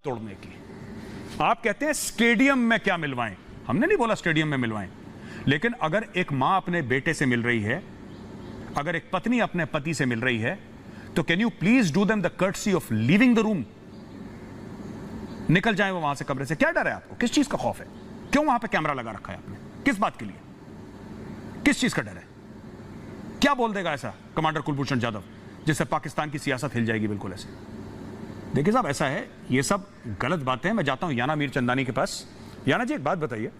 तोड़ने की। आप कहते हैं स्टेडियम में क्या मिलवाएं, हमने नहीं बोला स्टेडियम में मिलवाएं, लेकिन अगर एक मां अपने बेटे से मिल रही है, अगर एक पत्नी अपने पति से मिल रही है, तो can you please do them the courtesy of leaving the room. निकल जाए वो वहां से, कमरे से। क्या डर है आपको, किस चीज का खौफ है? क्यों वहां पे कैमरा लगा रखा है आपने, किस बात के लिए, किस चीज का डर है? क्या बोल देगा ऐसा कमांडर कुलभूषण जाधव जिससे पाकिस्तान की सियासत हिल जाएगी बिल्कुल ऐसे? देखिए साहब, ऐसा है, ये सब गलत बातें हैं। मैं जाता हूं याना मीरचंदानी के पास। याना जी, एक बात बताइए,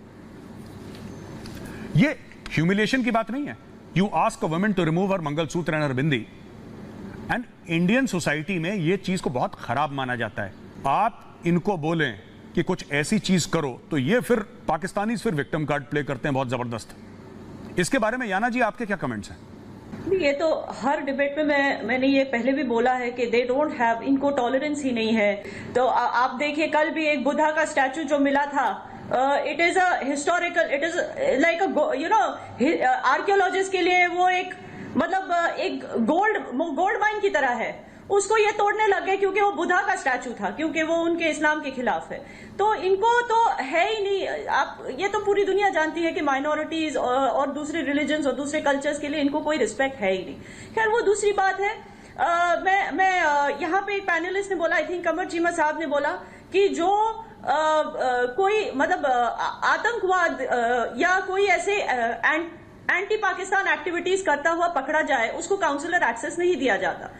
ये ह्यूमिलिएशन की बात नहीं है। You ask a woman to remove her mangalsutra and her bindi, and Indian society में ये चीज को बहुत खराब माना जाता है। आप इनको बोलें कि कुछ ऐसी चीज करो तो ये फिर पाकिस्तानी फिर विक्टिम कार्ड प्ले करते हैं बहुत जबरदस्त। इसके बारे में याना जी आपके क्या कमेंट्स हैं? ये तो हर डिबेट में मैंने ये पहले भी बोला है कि दे डोंट हैव, इनको टॉलरेंस ही नहीं है। तो आप देखिए, कल भी एक बुद्धा का स्टैचू जो मिला था, it is a historical, it is like a archaeologist के लिए वो एक मतलब एक गोल्ड माइन की तरह है। उसको ये तोड़ने लग गए क्योंकि वो बुद्धा का स्टैचू था, क्योंकि वो उनके इस्लाम के खिलाफ है। तो इनको तो है ही नहीं। आप ये तो पूरी दुनिया जानती है कि माइनॉरिटीज और दूसरे रिलीजन्स और दूसरे कल्चर्स के लिए इनको कोई रिस्पेक्ट है ही नहीं। खैर, वो दूसरी बात है। मैं यहाँ पे एक पैनलिस्ट ने बोला, आई थिंक कमर चीमा साहब ने बोला कि जो कोई मतलब आतंकवाद या कोई ऐसे एंटी पाकिस्तान एक्टिविटीज करता हुआ पकड़ा जाए, उसको काउंसलर एक्सेस नहीं दिया जाता।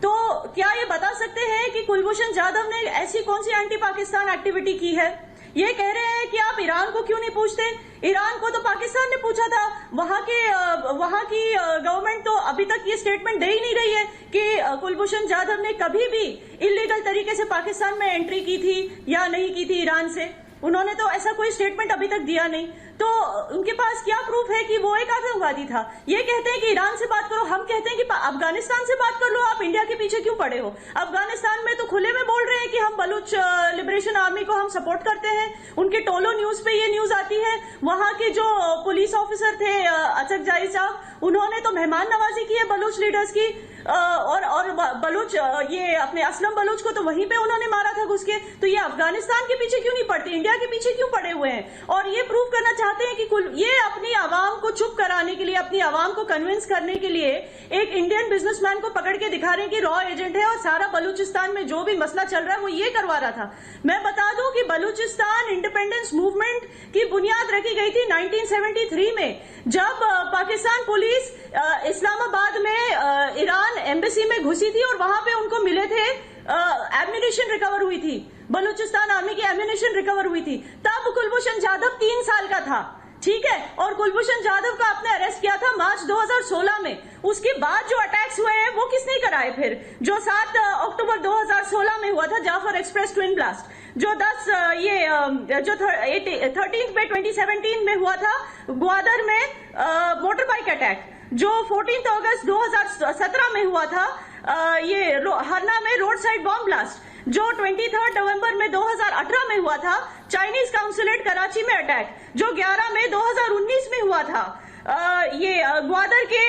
तो क्या ये बता सकते हैं कि कुलभूषण जाधव ने ऐसी कौन सी एंटी पाकिस्तान एक्टिविटी की है? ये कह रहे हैं कि आप ईरान को क्यों नहीं पूछते? ईरान को तो पाकिस्तान ने पूछा था। वहां की गवर्नमेंट तो अभी तक ये स्टेटमेंट दे ही नहीं रही है कि कुलभूषण जाधव ने कभी भी इलीगल तरीके से पाकिस्तान में एंट्री की थी या नहीं की थी ईरान से। उन्होंने तो ऐसा कोई स्टेटमेंट अभी तक दिया नहीं। तो उनके पास क्या प्रूफ है कि वो एक आतंकवादी था? ये कहते हैं कि ईरान से बात करो, हम कहते हैं कि अफगानिस्तान से बात कर लो। आप इंडिया के पीछे क्यों पड़े हो? अफगानिस्तान में तो खुले में बोल रहे हैं कि हम बलूच लिबरेशन आर्मी को हम सपोर्ट करते हैं। उनके टोलो न्यूज पे ये न्यूज आती है। वहां के जो पुलिस ऑफिसर थे अचक जारी साहब, उन्होंने तो मेहमान नवाजी की है बलूच लीडर्स की। और बलूच ये अपने असलम बलूच को तो वहीं पे उन्होंने मारा था घुस के। तो ये अफगानिस्तान के पीछे क्यों नहीं पड़ते, इंडिया के पीछे क्यों पड़े हुए हैं? और ये प्रूव करना चाहते हैं कि ये अपनी आवाम को चुप कराने के लिए, अपनी आवाम को कन्विंस करने के लिए एक इंडियन बिजनेसमैन को पकड़ के दिखा रहे हैं कि रॉ एजेंट है और सारा बलूचिस्तान में जो भी मसला चल रहा है वो ये करवा रहा था। मैं बता दूं कि बलूचिस्तान इंडिपेंडेंस मूवमेंट की बुनियाद रखी गई थी 1973 में, जब पाकिस्तान पुलिस इस्लामाबाद में ईरान एम्बेसी में घुसी थी और वहां पे उनको मिले थे एम्यूनिशन रिकवर हुई थी, बलूचिस्तान आर्मी की एम्यूनिशन रिकवर हुई थी। तब कुलभूषण जाधव 3 साल का था, ठीक है। और कुलभूषण जाधव को आपने अरेस्ट किया था मार्च 2016 में। उसके बाद जो अटैक्स हुए हैं वो किसने कराए? फिर जो 7 अक्टूबर 2016 में हुआ था जाफर एक्सप्रेस ट्विन ब्लास्ट, जो 13 पे 2017 में हुआ था ग्वादर में मोटर बाइक अटैक, जो 14 अगस्त 2017 में हुआ था ये हरना में रोड साइड बॉम्ब ब्लास्ट, जो 23 नवंबर में 2018 में हुआ था चाइनीज काउंसुलेट कराची में अटैक, जो 11 मई 2019 में हुआ था ये ग्वादर के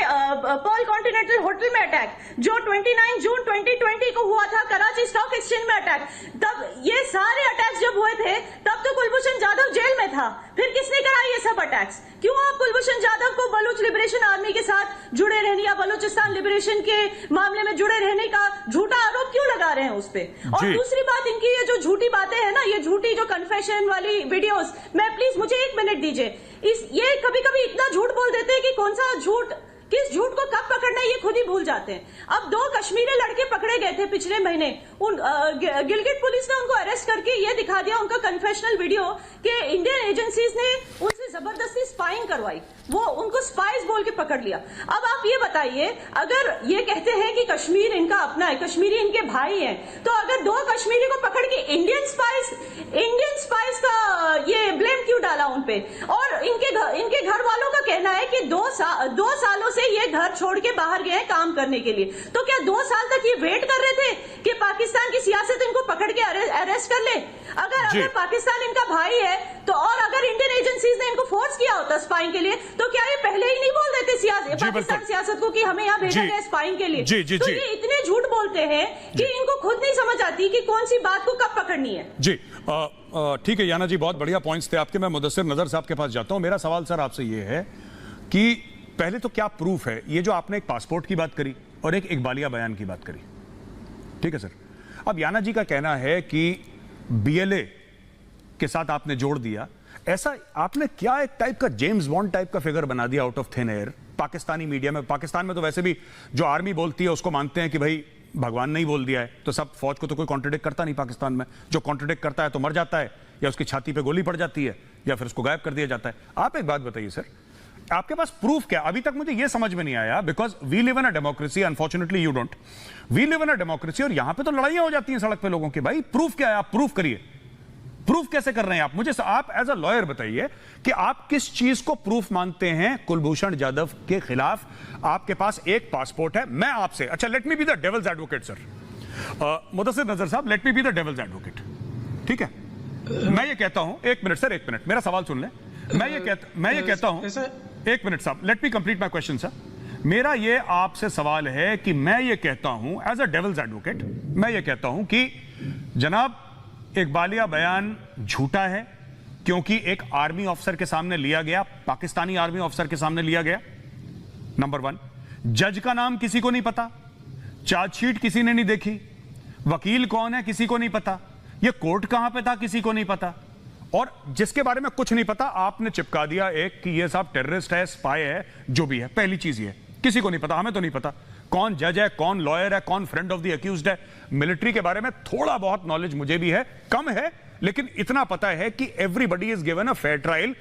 पर्ल कॉन्टिनेंटल होटल में अटैक, जो 29 जून 2020 को हुआ था कराची स्टॉक एक्सचेंज में अटैक। तब ये सारे अटैक्स जब हुए थे तब तो कुलभूषण जाधव जेल में था। फिर किसने करा ये सब अटैक्स? क्यों आप कुलभूषण जाधव को बलूच लिबरेशन आर्मी के साथ जुड़े रहने या बलूचिस्तान लिबरेशन के मामले में जुड़े रहने का झूठा आरोप क्यों लगा रहे हैं उस पे? और दूसरी बात, इनकी ये जो झूठी बातें हैं ना, ये झूठी जो कन्फेशन वाली वीडियोस, मैं प्लीज मुझे 1 मिनट दीजिए। ये कभी कभी इतना झूठ बोल देते हैं कि कौन सा झूठ, किस झूठ को कब पकड़ना है ये खुद ही भूल जाते हैं। अब 2 कश्मीरी लड़के पकड़े गए थे पिछले महीने, गिलगिट पुलिस ने उनको अरेस्ट करके ये दिखा दिया उनका कन्फेशनल वीडियो कि इंडियन एजेंसीज ने उनसे जबरदस्ती स्पाइंग करवाई, वो उनको स्पाइस बोल के पकड़ लिया। अब आप ये बताइए, अगर ये कहते हैं कि कश्मीर इनका अपना है, कश्मीरी इनके भाई हैं, तो अगर 2 कश्मीरी को पकड़ के इंडियन स्पाइस का ये ब्लेम क्यों डाला उनपे? और इनके घर वालों का कहना है कि 2 सालों से ये घर छोड़ के बाहर गए हैं काम करने के लिए। तो क्या 2 साल तक ये वेट कर रहे थे कि पाकिस्तान की सियासत इनको पकड़ के अरेस्ट कर ले? अगर पाकिस्तान इनका भाई है तो, और अगर इंडियन एजेंसीज ने इनको फोर्स किया होता स्पाइंग के लिए, तो क्या ये पहले ही नहीं बोल देते पाकिस्तान सियासत को कि हमें यहाँ भेजा गया स्पाइंग के लिए? तो ये इतने झूठ बोलते बोलते हैं कि इनको खुद नहीं समझ आती कि कौन सी बात को कब पकड़नी है। जी ठीक है याना जी, बहुत बढ़िया पॉइंट्स थे आपके। मैं मुदस्सिर नजर साहब के पास जाता हूं। मेरा सवाल सर आपसे ये है कि पहले तो क्या प्रूफ है, ये जो आपने एक पासपोर्ट की बात करी और एक इकबालिया बयान की बात करी, ठीक है सर। अब याना जी का कहना है कि बीएलए के साथ आपने जोड़ दिया, ऐसा आपने क्या एक टाइप का जेम्स बॉन्ड टाइप का फिगर बना दिया out of thin air Pakistani media में। पाकिस्तान में तो वैसे भी जो आर्मी बोलती है उसको मानते हैं कि भाई भगवान ने ही बोल दिया है, तो सब फौज को तो कोई कॉन्ट्रडिक्ट करता नहीं पाकिस्तान में। जो कॉन्ट्रडिक्ट करता है तो मर जाता है, या उसकी छाती पे गोली पड़ जाती है, या फिर उसको गायब कर दिया जाता है। आप एक बात बताइए सर, आपके पास प्रूफ क्या? अभी तक मुझे यह समझ में नहीं आया, because we live in a democracy, unfortunately you don't. We live in a democracy और यहां पे तो लड़ाइयां हो जाती हैं सड़क पे लोगों की। भाई प्रूफ क्या है? आप प्रूफ करिए। प्रूफ कैसे कर रहे हैं आप? मुझे आप एज अ लॉयर बताइए कि आप किस चीज को प्रूफ मानते हैं कुलभूषण जाधव के खिलाफ? आपके पास एक पासपोर्ट है। मैं आपसे, अच्छा let me be the devil's advocate sir, Mudassir नजर साहब, let me be the devil's advocate, ठीक है? मैं ये कहता हूं, एक मिनट सर, एक मिनट मेरा सवाल सुन लें। मैं ये कहता हूं, एक मिनट साहब, let me complete my question sir. मेरा ये आपसे सवाल है कि मैं ये कहता हूं एज अ डेविल्स एडवोकेट, मैं ये कहता हूं कि जनाब इकबालिया बयान झूठा है क्योंकि एक आर्मी ऑफिसर के सामने लिया गया, पाकिस्तानी आर्मी ऑफिसर के सामने लिया गया, नंबर 1। जज का नाम किसी को नहीं पता, चार्जशीट किसी ने नहीं देखी, वकील कौन है किसी को नहीं पता, यह कोर्ट कहां पे था किसी को नहीं पता, और जिसके बारे में कुछ नहीं पता आपने चिपका दिया एक कि यह साहब टेररिस्ट है, स्पाई है, जो भी है। पहली चीज ये किसी को नहीं पता, हमें तो नहीं पता कौन जज है, कौन लॉयर है, कौन फ्रेंड ऑफ द अक्यूज्ड है। मिलिट्री के बारे में थोड़ा बहुत नॉलेज मुझे भी है, कम है, लेकिन इतना पता है कि everybody is given a fair trial.